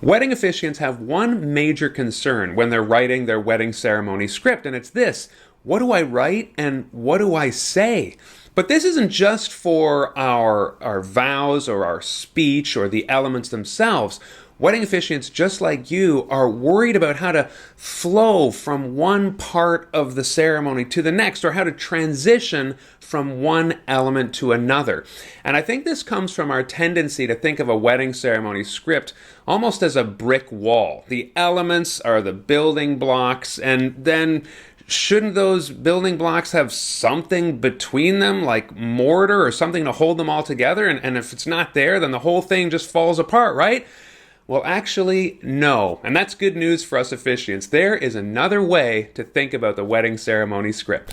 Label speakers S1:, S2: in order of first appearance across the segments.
S1: Wedding officiants have one major concern when they're writing their wedding ceremony script, and it's this: what do I write and what do I say? But this isn't just for our vows or our speech or the elements themselves. Wedding officiants, just like you, are worried about how to flow from one part of the ceremony to the next, or how to transition from one element to another. And I think this comes from our tendency to think of a wedding ceremony script almost as a brick wall. The elements are the building blocks, and then shouldn't those building blocks have something between them, like mortar or something to hold them all together? And if it's not there, then the whole thing just falls apart, right? Well, actually, no. And that's good news for us officiants. There is another way to think about the wedding ceremony script.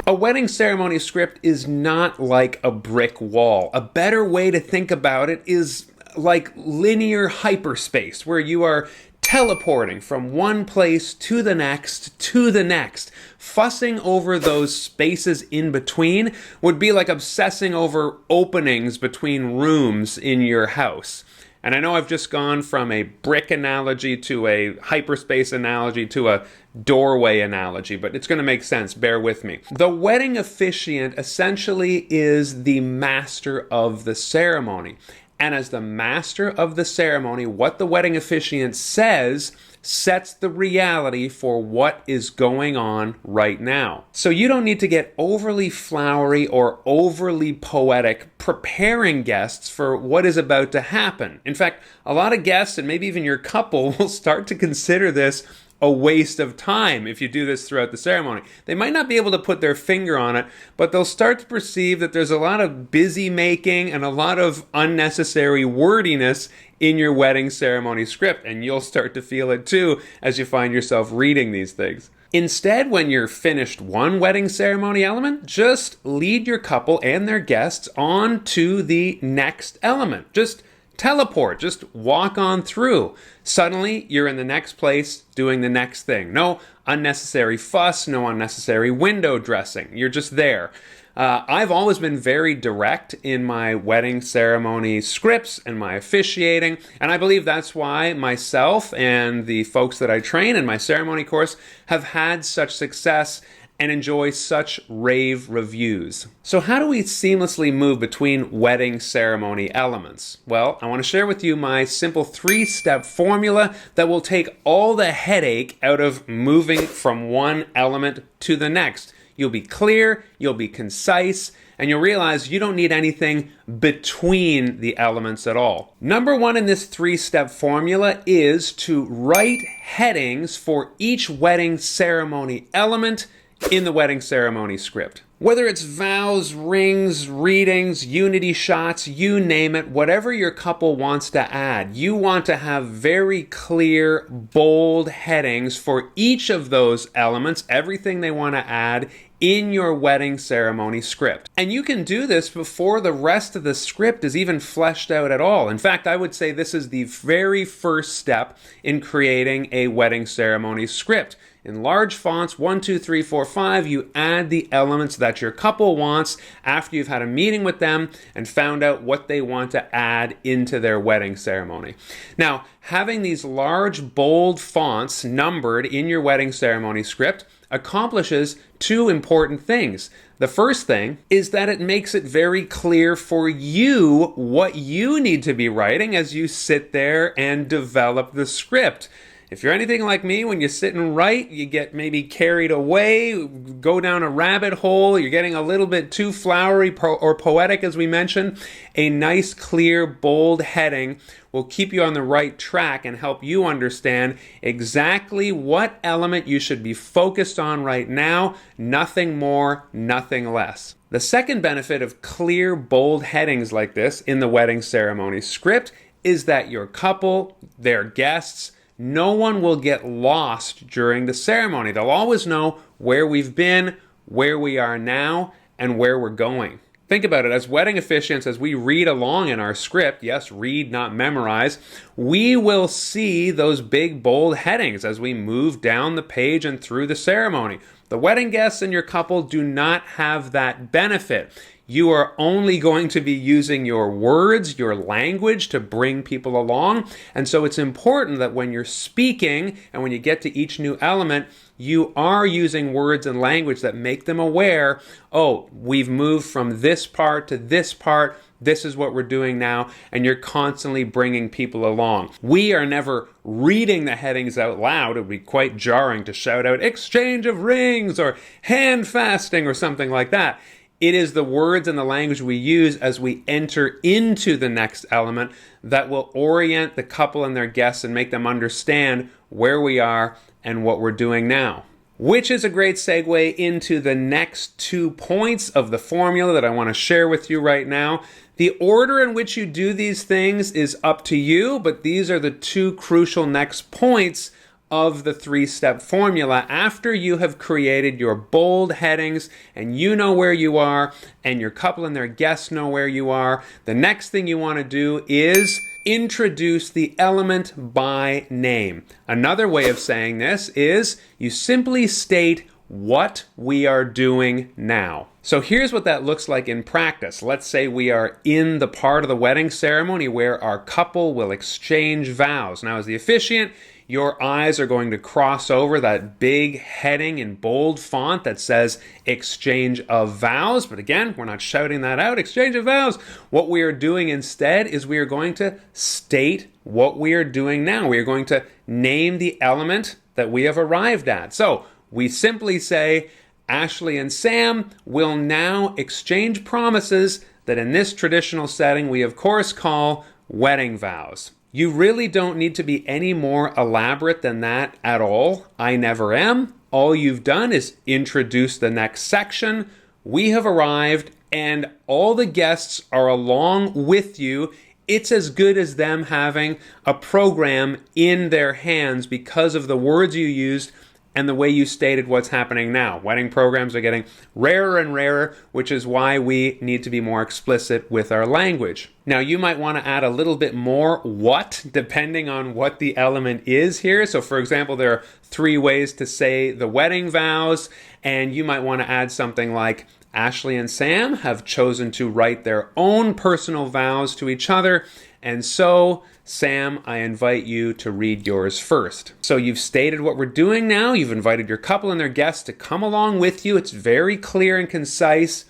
S1: A wedding ceremony script is not like a brick wall. A better way to think about it is like linear hyperspace, where you are teleporting from one place to the next to the next. Fussing over those spaces in between would be like obsessing over openings between rooms in your house. And I know I've just gone from a brick analogy to a hyperspace analogy to a doorway analogy, but it's going to make sense. Bear with me. The wedding officiant essentially is the master of the ceremony. And as the master of the ceremony, what the wedding officiant says sets the reality for what is going on right now. So you don't need to get overly flowery or overly poetic preparing guests for what is about to happen. In fact, a lot of guests, and maybe even your couple, will start to consider this a waste of time if you do this throughout the ceremony. They might not be able to put their finger on it, but they'll start to perceive that there's a lot of busy making and a lot of unnecessary wordiness in your wedding ceremony script, and you'll start to feel it too as you find yourself reading these things. Instead, when you're finished one wedding ceremony element, just lead your couple and their guests on to the next element. Just teleport, just walk on through. Suddenly, you're in the next place doing the next thing. No unnecessary fuss, no unnecessary window dressing. You're just there. I've always been very direct in my wedding ceremony scripts and my officiating, and I believe that's why myself and the folks that I train in my ceremony course have had such success and enjoy such rave reviews. So how do we seamlessly move between wedding ceremony elements? Well, I want to share with you my simple 3-step formula that will take all the headache out of moving from one element to the next. You'll be clear, you'll be concise, and you'll realize you don't need anything between the elements at all. Number 1 in this 3-step formula is to write headings for each wedding ceremony element in the wedding ceremony script. Whether it's vows, rings, readings, unity shots, you name it, whatever your couple wants to add, you want to have very clear, bold headings for each of those elements, everything they want to add in your wedding ceremony script. And you can do this before the rest of the script is even fleshed out at all. In fact, I would say this is the very first step in creating a wedding ceremony script. In large fonts, 1, 2, 3, 4, 5, you add the elements that your couple wants after you've had a meeting with them and found out what they want to add into their wedding ceremony. Now, having these large, bold fonts numbered in your wedding ceremony script accomplishes 2 important things. The first thing is that it makes it very clear for you what you need to be writing as you sit there and develop the script. If you're anything like me, when you sit and write, you get maybe carried away, go down a rabbit hole, you're getting a little bit too flowery or poetic, as we mentioned. A nice, clear, bold heading will keep you on the right track and help you understand exactly what element you should be focused on right now, nothing more, nothing less. The second benefit of clear, bold headings like this in the wedding ceremony script is that your couple, their guests, no one will get lost during the ceremony. They'll always know where we've been, where we are now, and where we're going. Think about it. As wedding officiants, as we read along in our script, yes, read, not memorize, we will see those big, bold headings as we move down the page and through the ceremony. The wedding guests and your couple do not have that benefit. You are only going to be using your words, your language to bring people along. And so it's important that when you're speaking and when you get to each new element, you are using words and language that make them aware, oh, we've moved from this part to this part. This is what we're doing now, and you're constantly bringing people along. We are never reading the headings out loud. It would be quite jarring to shout out exchange of rings or hand fasting or something like that. It is the words and the language we use as we enter into the next element that will orient the couple and their guests and make them understand where we are and what we're doing now. Which is a great segue into the next 2 points of the formula that I want to share with you right now. The order in which you do these things is up to you, but these are the 2 crucial next points of the 3-step formula after you have created your bold headings and you know where you are and your couple and their guests know where you are. The next thing you want to do is introduce the element by name. Another way of saying this is you simply state what we are doing now. So here's what that looks like in practice. Let's say we are in the part of the wedding ceremony where our couple will exchange vows. Now, as the officiant, your eyes are going to cross over that big heading in bold font that says exchange of vows. But again, we're not shouting that out, exchange of vows. What we are doing instead is we are going to state what we are doing now. We are going to name the element that we have arrived at. So we simply say, Ashley and Sam will now exchange promises that in this traditional setting we of course call wedding vows. You really don't need to be any more elaborate than that at all. I never am. All you've done is introduce the next section. We have arrived and all the guests are along with you. It's as good as them having a program in their hands because of the words you used and the way you stated what's happening now. Wedding programs are getting rarer and rarer, which is why we need to be more explicit with our language. Now, you might want to add a little bit more what, depending on what the element is here. So, for example, there are 3 ways to say the wedding vows, and you might want to add something like, Ashley and Sam have chosen to write their own personal vows to each other, and so, Sam, I invite you to read yours first. So you've stated what we're doing now. You've invited your couple and their guests to come along with you. It's very clear and concise.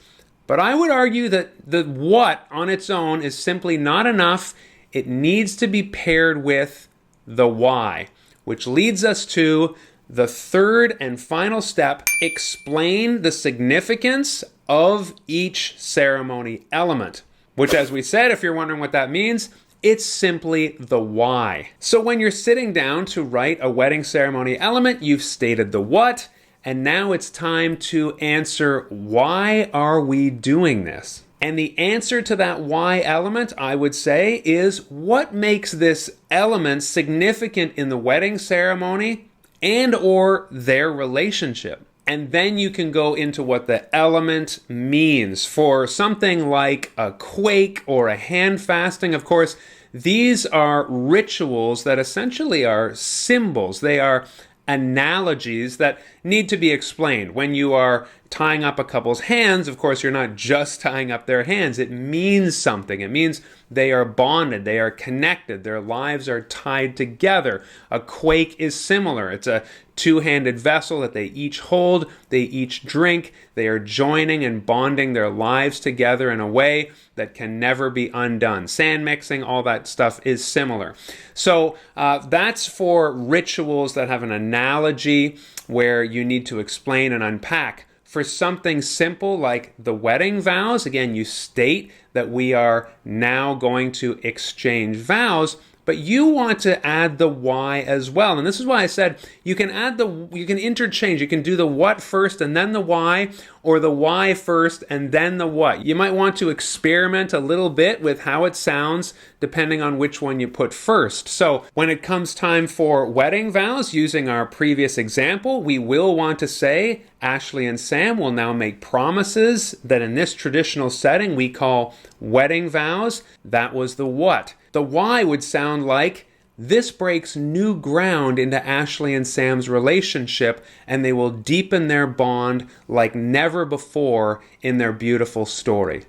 S1: But I would argue that the what on its own is simply not enough. It needs to be paired with the why, which leads us to the 3rd and final step. Explain the significance of each ceremony element, which, as we said, if you're wondering what that means, it's simply the why. So when you're sitting down to write a wedding ceremony element, you've stated the what, and now it's time to answer, why are we doing this? And the answer to that why element, I would say, is what makes this element significant in the wedding ceremony and or their relationship. And then you can go into what the element means. For something like a quake or a hand fasting, of course, these are rituals that essentially are symbols. They are analogies that need to be explained. When you are tying up a couple's hands, of course, you're not just tying up their hands. It means something. It means they are bonded, they are connected, their lives are tied together. A quake is similar. It's a 2-handed vessel that they each hold, they each drink, they are joining and bonding their lives together in a way that can never be undone. Sand mixing, all that stuff is similar. So that's for rituals that have an analogy where you need to explain and unpack. For something simple like the wedding vows, again, you state that we are now going to exchange vows, but you want to add the why as well. And this is why I said you can interchange. You can do the what first and then the why, or the why first and then the what. You might want to experiment a little bit with how it sounds depending on which one you put first. So when it comes time for wedding vows, using our previous example, we will want to say Ashley and Sam will now make promises that in this traditional setting we call wedding vows. That was the what. The why would sound like This breaks new ground into Ashley and Sam's relationship, and they will deepen their bond like never before in their beautiful story.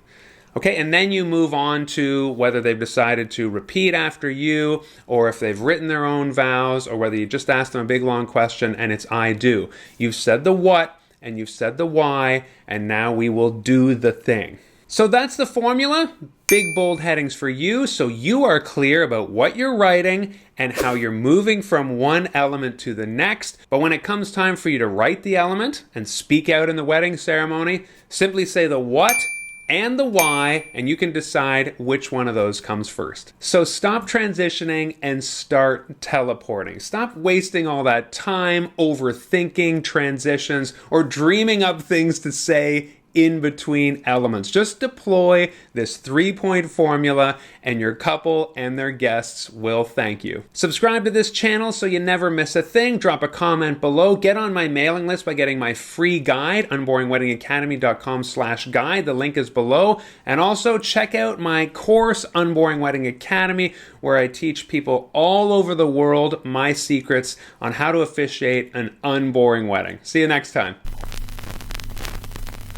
S1: Okay, and then you move on to whether they've decided to repeat after you, or if they've written their own vows, or whether you just ask them a big long question and it's I do. You've said the what and you've said the why, and now we will do the thing. So that's the formula. Big bold headings for you, so you are clear about what you're writing and how you're moving from one element to the next. But when it comes time for you to write the element and speak out in the wedding ceremony, simply say the what and the why, and you can decide which one of those comes first. So stop transitioning and start teleporting. Stop wasting all that time overthinking transitions or dreaming up things to say in between elements. Just deploy this 3-point formula and your couple and their guests will thank you. Subscribe to this channel so you never miss a thing. Drop a comment below. Get on my mailing list by getting my free guide, unboringweddingacademy.com/guide. The link is below. And also check out my course, Unboring Wedding Academy, where I teach people all over the world my secrets on how to officiate an unboring wedding. See you next time.